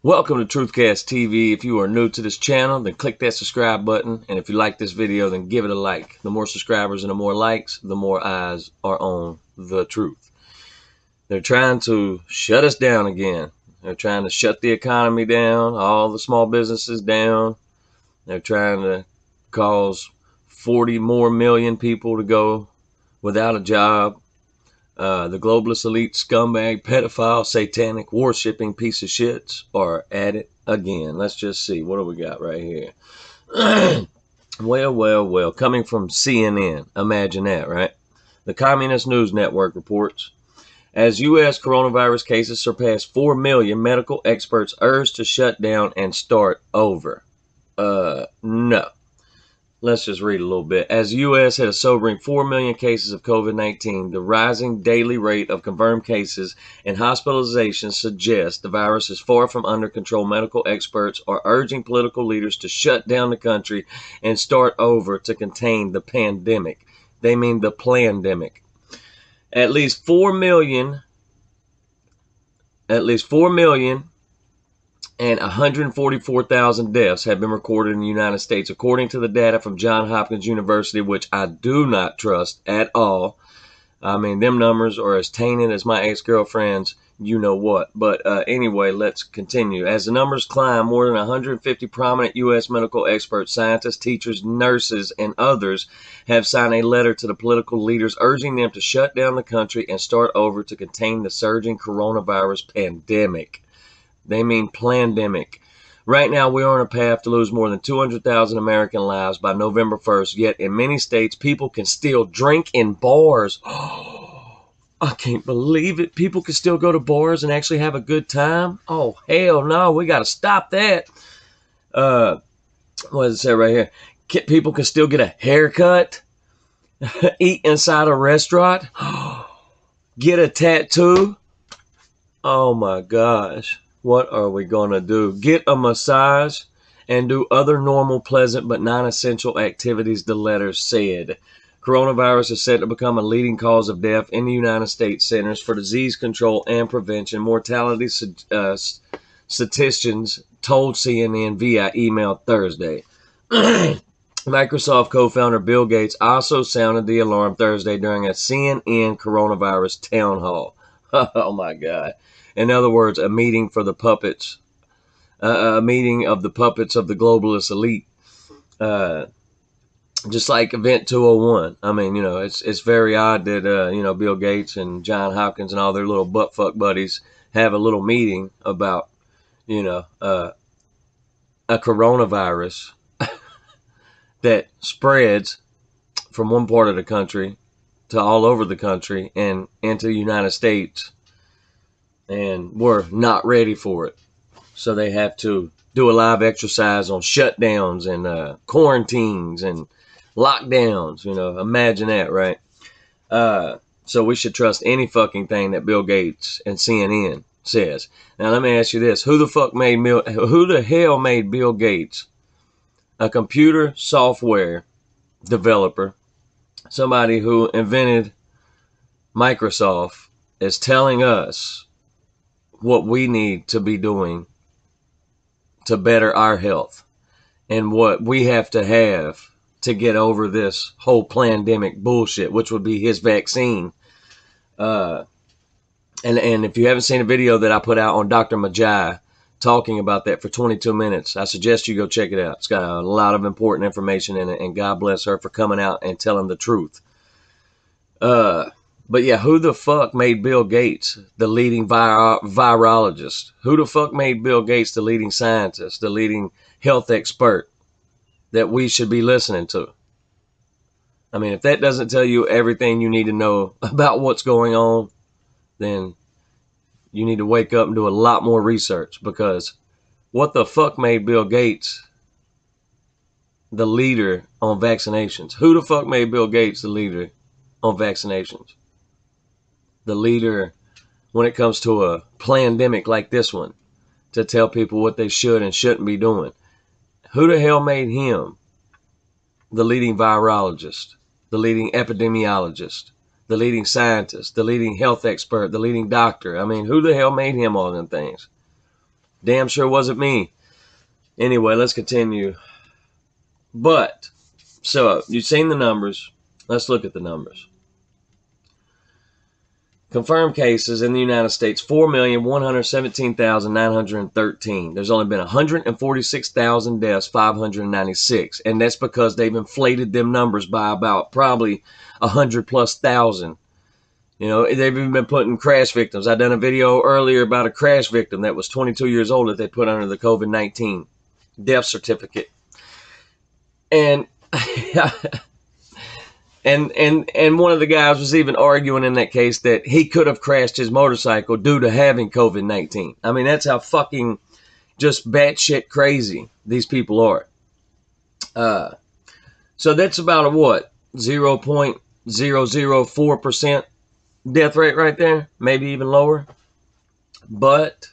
Welcome to Truthcast TV. If you are new to this channel, then click that subscribe button. And if you like this video, then give it a like. The more subscribers and the more likes, the more eyes are on the truth. They're trying to shut us down again. They're trying to shut the economy down, all the small businesses down. They're trying to cause 40 more million people to go without a job. The globalist elite scumbag, pedophile, satanic, worshipping piece of shits are at it again. Let's just see. What do we got right here? Well. Coming from CNN. Imagine that, right? The Communist News Network reports, as U.S. coronavirus cases surpass 4 million, medical experts urge to shut down and start over. No. Let's just read a little bit. As the U.S. had a sobering 4 million cases of COVID-19, the rising daily rate of confirmed cases and hospitalizations suggests the virus is far from under control. Medical experts are urging political leaders to shut down the country and start over to contain the pandemic. They mean the plandemic. At least 4 million and 144,000 deaths have been recorded in the United States, according to the data from Johns Hopkins University, which I do not trust at all. I mean, them numbers are as tainted as my ex-girlfriend's you know what. But anyway, let's continue. As the numbers climb, more than 150 prominent U.S. medical experts, scientists, teachers, nurses, and others have signed a letter to the political leaders urging them to shut down the country and start over to contain the surging coronavirus pandemic. They mean plandemic. Right now, we are on a path to lose more than 200,000 American lives by November 1st, yet in many states, people can still drink in bars. I can't believe it. People can still go to bars and actually have a good time. Oh, hell no. We got to stop that. What does it say right here? People can still get a haircut, eat inside a restaurant, get a tattoo. Oh, my gosh. What are we going to do? Get a massage and do other normal, pleasant, but non-essential activities, the letter said. Coronavirus is set to become a leading cause of death in the United States Centers for Disease Control and Prevention. Mortality statisticians told CNN via email Thursday. Microsoft co-founder Bill Gates also sounded the alarm Thursday during a CNN coronavirus town hall. Oh, my God. In other words, a meeting for the puppets, a meeting of the puppets of the globalist elite, just like Event 201. I mean, it's very odd that, Bill Gates and John Hopkins and all their little buttfuck buddies have a little meeting about, a coronavirus that spreads from one part of the country to all over the country and into the United States. And we're not ready for it. So they have to do a live exercise on shutdowns and quarantines and lockdowns. Imagine that, right? So we should trust any fucking thing that Bill Gates and CNN says. Now let me ask you this: who the hell made Bill Gates? A computer software developer, somebody who invented Microsoft, is telling us what we need to be doing to better our health and what we have to get over this whole pandemic bullshit, which would be his vaccine. And if you haven't seen a video that I put out on Dr. Majai talking about that for 22 minutes, I suggest you go check it out. It's got a lot of important information in it, and God bless her for coming out and telling the truth. But yeah, who the fuck made Bill Gates the leading virologist? Who the fuck made Bill Gates the leading scientist, the leading health expert that we should be listening to? I mean, if that doesn't tell you everything you need to know about what's going on, then you need to wake up and do a lot more research, because what the fuck made Bill Gates the leader on vaccinations? Who the fuck made Bill Gates the leader on vaccinations? The leader when it comes to a plandemic like this one, to tell people what they should and shouldn't be doing. Who the hell made him the leading virologist, the leading epidemiologist, the leading scientist, the leading health expert, the leading doctor? I mean, who the hell made him all them things? Damn sure wasn't me. Anyway, let's continue. But, so, you've seen the numbers. Let's look at the numbers. Confirmed cases in the United States, 4,117,913. There's only been 146,000 deaths, 596. And that's because they've inflated them numbers by about probably 100 plus thousand. You know, they've even been putting crash victims. I done a video earlier about a crash victim that was 22 years old that they put under the COVID-19 death certificate. And and one of the guys was even arguing in that case that he could have crashed his motorcycle due to having COVID-19. I mean, that's how fucking just batshit crazy these people are. So that's about a what? 0.004% death rate right there, maybe even lower. But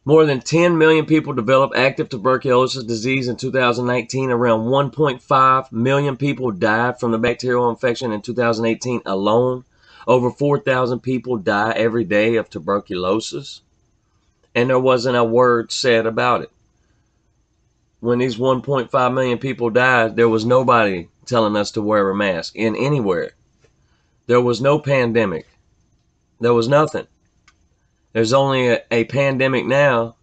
more than 10 million people developed active tuberculosis disease in 2019. Around 1.5 million people died from the bacterial infection in 2018 alone. Over 4,000 people die every day of tuberculosis. And there wasn't a word said about it. When these 1.5 million people died, there was nobody telling us to wear a mask in anywhere. There was no pandemic. There was nothing. There's only a pandemic now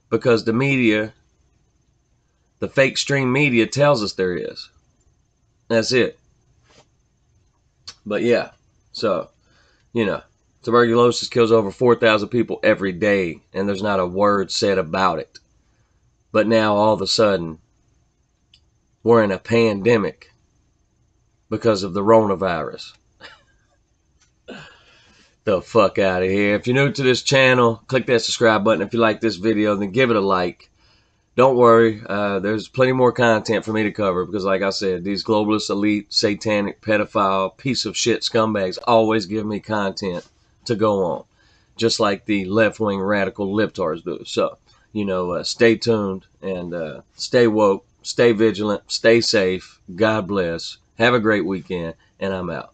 because the media, the fake stream media, tells us there is. That's it. But yeah, so, you know, tuberculosis kills over 4,000 people every day, and there's not a word said about it. But now, all of a sudden, we're in a pandemic because of the coronavirus. The fuck out of here. If you're new to this channel, click that subscribe button. If you like this video, then give it a like. Don't worry, there's plenty more content for me to cover because, like I said, these globalist, elite, satanic, pedophile, piece of shit scumbags always give me content to go on, just like the left-wing radical libtards do. So, you know, stay tuned and stay woke, stay vigilant, stay safe. God bless. Have a great weekend, and I'm out.